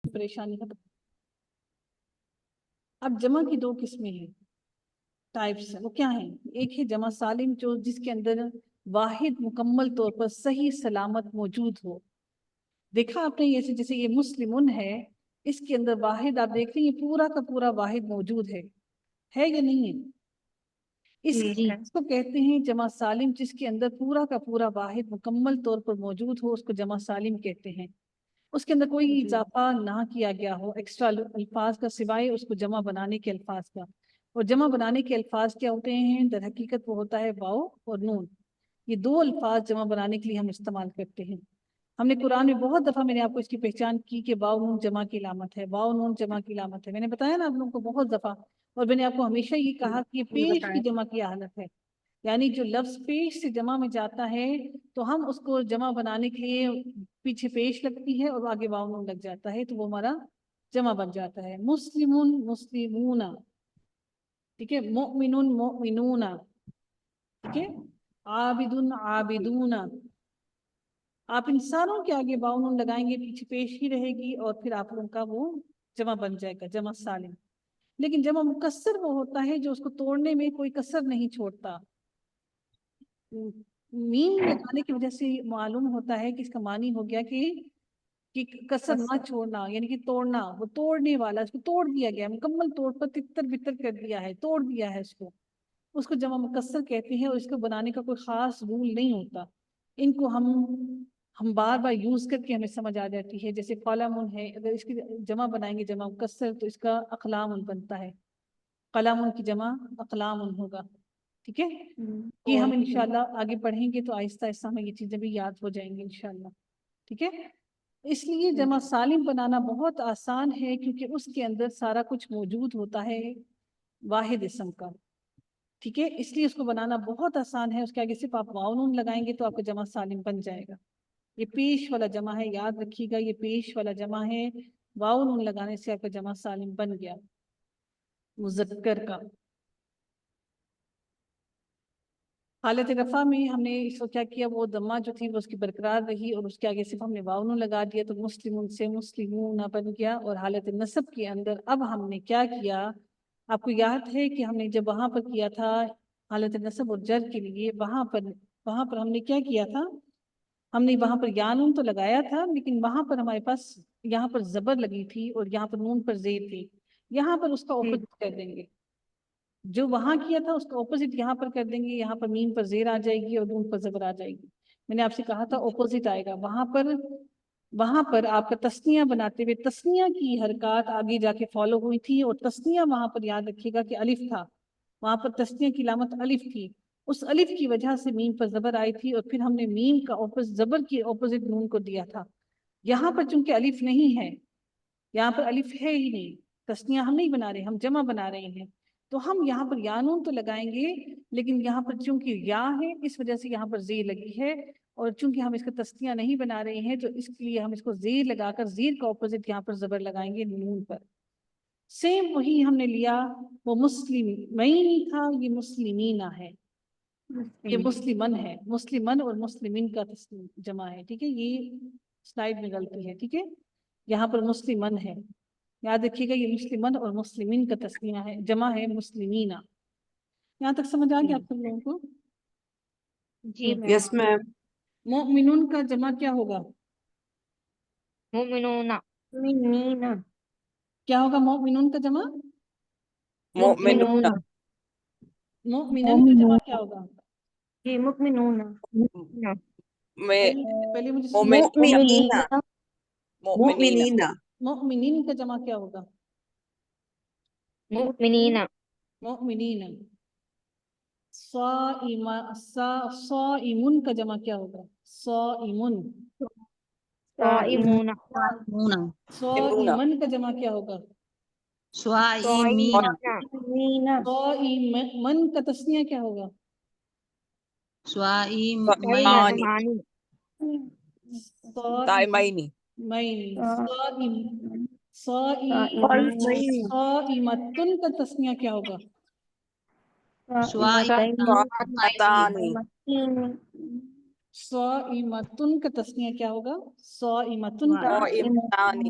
پریشانی ختم۔ اب جمع کی دو قسمیں ہیں، ٹائپس ہیں، وہ کیا ہیں؟ ایک ہے جمع سالم جو جس کے اندر واحد مکمل طور پر صحیح سلامت موجود ہو۔ دیکھا آپ نے جیسے یہ مسلمون ہے، اس کے اندر واحد آپ دیکھ رہے ہیں یہ پورا کا پورا واحد موجود ہے یا نہیں ہے؟ اس کو کہتے ہیں جمع سالم، جس کے اندر پورا کا پورا واحد مکمل طور پر موجود ہو، اس کو جمع سالم کہتے ہیں۔ اس کے اندر کوئی اضافہ نہ کیا گیا ہو ایکسٹرا الفاظ کا، سوائے اس کو جمع بنانے کے الفاظ کا۔ اور جمع بنانے کے الفاظ کیا ہوتے ہیں؟ در حقیقت وہ ہوتا ہے واو اور نون۔ یہ دو الفاظ جمع بنانے کے لیے ہم استعمال کرتے ہیں۔ ہم نے قرآن میں بہت دفعہ میں نے آپ کو اس کی پہچان کی کہ واو نون جمع کی علامت ہے، واو نون جمع کی علامت ہے، میں نے بتایا نا آپ لوگوں کو بہت دفعہ۔ اور میں نے آپ کو ہمیشہ یہ کہا کہ یہ پیش کی جمع کی حالت ہے، یعنی جو لفظ پیش سے جمع میں جاتا ہے تو ہم اس کو جمع بنانے کے لیے پیچھے پیش لگتی ہے اور آگے واو نون لگ جاتا ہے تو وہ ہمارا جمع بن جاتا ہے۔ مسلمون مسلمون، ٹھیک ہے، مؤمنون مؤمنون، ٹھیک ہے، عابدون عابدون۔ آپ ان ساروں کے آگے واو نون لگائیں گے، پیچھے پیش ہی رہے گی اور پھر آپ لوگوں کا وہ جمع بن جائے گا، جمع سالم۔ لیکن جمع مکسر وہ ہوتا ہے جو اس کو توڑنے میں کوئی کسر نہیں چھوڑتا۔ میم لگانے کی وجہ سے معلوم ہوتا ہے کہ اس کا معنی ہو گیا کہ کسر نہ چھوڑنا، یعنی کہ توڑنا، وہ توڑنے والا، اس کو توڑ دیا گیا، مکمل طور پر تتر بتر کر دیا ہے، توڑ دیا ہے اس کو جمع مکسر کہتے ہیں۔ اور اس کو بنانے کا کوئی خاص رول نہیں ہوتا، ان کو ہم بار بار یوز کر کے ہمیں سمجھ آ جاتی ہے۔ جیسے قلم ہے، اگر اس کی جمع بنائیں گے جمع مکسر تو اس کا اقلام بنتا ہے، قلم کی جمع اقلام ہوگا، ٹھیک ہے۔ یہ ہم انشاءاللہ آگے پڑھیں گے تو آہستہ آہستہ ہمیں یہ چیزیں بھی یاد ہو جائیں گی انشاءاللہ، ٹھیک ہے۔ اس لیے جمع سالم بنانا بہت آسان ہے کیونکہ اس کے اندر سارا کچھ موجود ہوتا ہے واحد اسم کا، ٹھیک ہے، اس لیے اس کو بنانا بہت آسان ہے۔ اس کے آگے صرف آپ واو نون لگائیں گے تو آپ کا جمع سالم بن جائے گا۔ یہ پیش والا جمع ہے، یاد رکھیے گا، یہ پیش والا جمع ہے، واو نون لگانے سے آپ کا جمع سالم بن گیا مذکر کا۔ حالت رفع میں ہم نے اس کو کیا کیا، وہ ضمہ جو تھی وہ اس کی برقرار رہی اور اس کے آگے صرف ہم نے واو نون لگا دیا تو مسلمون سے مسلمون بن گیا۔ اور حالت نصب کے اندر اب ہم نے کیا کیا، آپ کو یاد ہے کہ ہم نے جب وہاں پر کیا تھا حالت نصب اور جر کے لیے، وہاں پر ہم نے کیا کیا تھا، ہم نے وہاں پر یا نون تو لگایا تھا لیکن وہاں پر ہمارے پاس یہاں پر زبر لگی تھی اور یہاں پر نون پر زیر تھی، یہاں پر اس کا اپوزٹ کر دیں گے، جو وہاں کیا تھا اس کا اپوزٹ یہاں پر کر دیں گے، یہاں پر میم پر زیر آ جائے گی اور نون پر زبر آ جائے گی۔ میں نے آپ سے کہا تھا اپوزٹ آئے گا، وہاں پر آپ کا تسنیہ بناتے ہوئے تسنیہ کی حرکات آگے جا کے فالو ہوئی تھی، اور تسنیہ وہاں پر یاد رکھیے گا کہ الف تھا، وہاں پر تسنیہ کی علامت الف تھی، اس الف کی وجہ سے میم پر زبر آئی تھی اور پھر ہم نے میم کا زبر کی اپوزٹ نون کو دیا تھا۔ یہاں پر چونکہ الف نہیں ہے، یہاں پر الف ہے ہی نہیں، تسنیہ ہم نہیں بنا رہے، ہم جمع بنا رہے ہیں، تو ہم یہاں پر یا نون تو لگائیں گے لیکن یہاں پر چونکہ یا ہے اس وجہ سے یہاں پر زیر لگی ہے، اور چونکہ ہم اس کا تسنیہ نہیں بنا رہے ہیں تو اس کے لیے ہم اس کو زیر لگا کر زیر کا اپوزٹ یہاں پر زبر لگائیں گے نون پر۔ سیم وہی ہم نے لیا، وہ مسلمین تھا، یہ مسلمینہ ہے، یہ مسلمن ہے، مسلمن اور مسلمین کا جمع ہے، ٹھیک ہے، یہ سلائیڈ میں غلطی ہے، ٹھیک ہے، یہاں پر مسلمن ہے، یاد رکھیے گا یہ مسلمن اور مسلمین کا تسنیہ ہے، جمع ہے مسلمینہ۔ یہاں تک سمجھ آ گیا آپ سب لوگوں کو؟ جی یس میم۔ مؤمنون کا جمع کیا ہوگا؟ مؤمنون، کیا ہوگا مؤمنون کا جمع؟ مؤمنون، مؤمنن کا جمع کیا ہوگا؟ جی مؤمنون، پہلے مجھے مؤمنین، مؤمنین، مؤمنین کا جمع کیا ہوگا؟ مؤمنین، مؤمنین۔ صائمن کا جمع کیا ہوگا؟ صائمن۔ صائمون، صائمن کا جمع کیا ہوگا؟ صائمین، صائمن کا تسنیہ کیا ہوگا؟ صائمانی، صائمین، صائمتن کا تسنیہ کیا ہوگا؟ صائمتانی، صائمتن کا تسنیہ کیا ہوگا؟ صائمتن کا صائمتانی،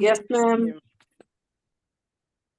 Yes, ma'am.